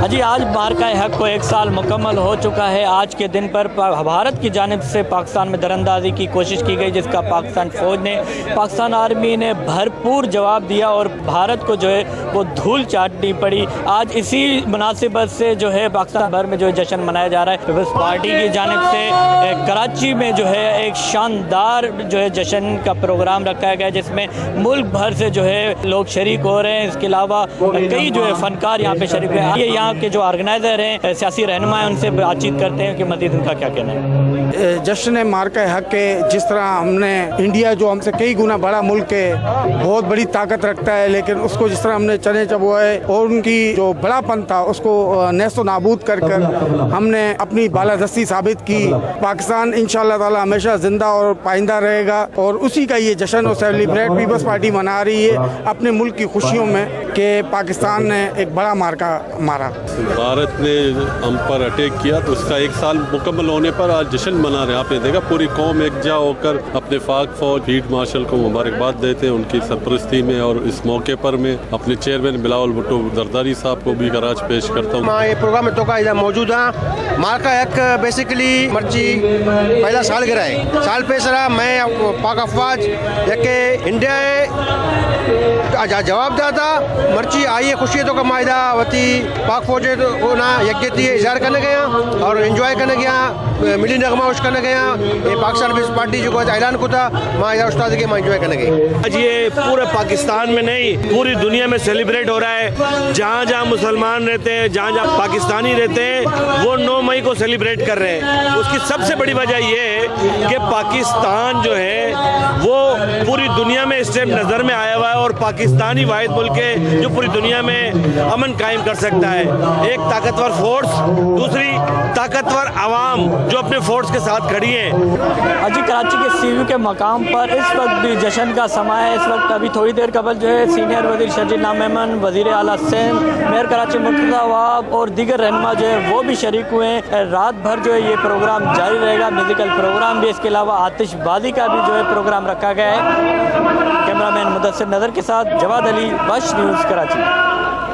جی آج مارکہ حق کو 1 سال مکمل ہو چکا ہے۔ آج کے دن پر بھارت کی جانب سے پاکستان میں دراندازی کی کوشش کی گئی، جس کا پاکستان فوج نے، پاکستان آرمی نے بھرپور جواب دیا اور بھارت کو جو ہے وہ دھول چاٹنی پڑی۔ آج اسی مناسبت سے جو ہے پاکستان بھر میں جو ہے جشن منایا جا رہا ہے۔ پیپلز پارٹی کی جانب سے کراچی میں جو ہے ایک شاندار جو ہے جشن کا پروگرام رکھا گیا، جس میں ملک بھر سے جو ہے لوگ شریک ہو رہے ہیں۔ اس کے علاوہ کئی جو ہے فنکار یہاں پہ شریک ہیں۔ یہ یہاں کے جو آرگنائزر ہیں، سیاسی رہنما ہیں، ان سے بات چیت کرتے ہیں کہ مزید ان کا کیا کہنا ہے۔ جشن مارکہ حق کے جس طرح ہم نے انڈیا جو ہم سے کئی گنا بڑا ملک ہے، بہت بڑی طاقت رکھتا ہے، لیکن اس کو جس طرح ہم نے چنے چبوئے اور ان کی جو بڑا پن تھا اس کو نیست و نابود کر ہم نے اپنی بالادستی ثابت کی۔ پاکستان انشاءاللہ تعالی ہمیشہ زندہ اور پائندہ رہے گا، اور اسی کا یہ جشن اور سیلیبریٹ پیپلز پارٹی منا رہی ہے اپنے ملک کی خوشیوں میں کہ پاکستان نے ایک بڑا مارکہ مارا۔ بھارت نے ہم پر اٹیک کیا تو اس کا 1 سال مکمل ہونے پر آج جشن منا رہے ہیں۔ آپ نے دیکھا پوری قوم یکجا ہو کر اپنے پاک فوج فیلڈ مارشل کو مبارکباد دیتے ہیں ان کی سرپرستی میں، اور اس موقع پر میں اپنے چیئرمین بلاول بھٹو زرداری صاحب کو بھی خراج پیش کرتا ہوں۔ یہ پروگرام تو کا ادھر موجود ہے۔ مارکہ حق بیسیکلی مرچی پہلا سال گرا ہے، سال پیش رہا میں پاک افواج یکے انڈیا جواب دیا تھا مرچی آئیے خوشی تو کا معاہدہ وتی پاک فوج کو نا یکجہتی اظہار کرنے گیا اور انجوائے کرنے گیا، ملی نغمہ کرنے گیا۔ یہ پاکستان پیپلز پارٹی جو اعلان کو تھا معاہدہ استاد کے میں انجوائے کرنے گئی۔ آج یہ پورے پاکستان میں نہیں پوری دنیا میں سیلیبریٹ ہو رہا ہے۔ جہاں جہاں مسلمان رہتے ہیں، جہاں جہاں پاکستانی رہتے ہیں، وہ 9 مئی کو سیلیبریٹ کر رہے ہیں۔ اس کی سب سے بڑی وجہ یہ ہے کہ پاکستان جو ہے وہ پوری دنیا میں اس ٹائم نظر میں آیا ہوا ہے، اور پاکستانی واحد ملک ہے جو پوری دنیا میں امن قائم کر سکتا ہے۔ ایک طاقتور فورس، دوسری طاقتور عوام جو اپنے فورس کے ساتھ کھڑی ہیں۔ جی کراچی کے سی یو کے مقام پر اس وقت بھی جشن کا سماں ہے۔ اس وقت ابھی تھوڑی دیر قبل جو ہے سینئر وزیر شرجیل نامیمن، وزیر اعلیٰ سندھ، میئر کراچی مرتضیٰ وہاب اور دیگر رہنما جو ہے وہ بھی شریک ہوئے ہیں۔ رات بھر جو ہے یہ پروگرام جاری رہے گا، میوزیکل پروگرام بھی، اس کے علاوہ آتش بازی کا بھی جو ہے پروگرام رکھا گیا ہے۔ کیمرہ مین مدثر نظر کے ساتھ جواد علی، وش نیوز، کراچی۔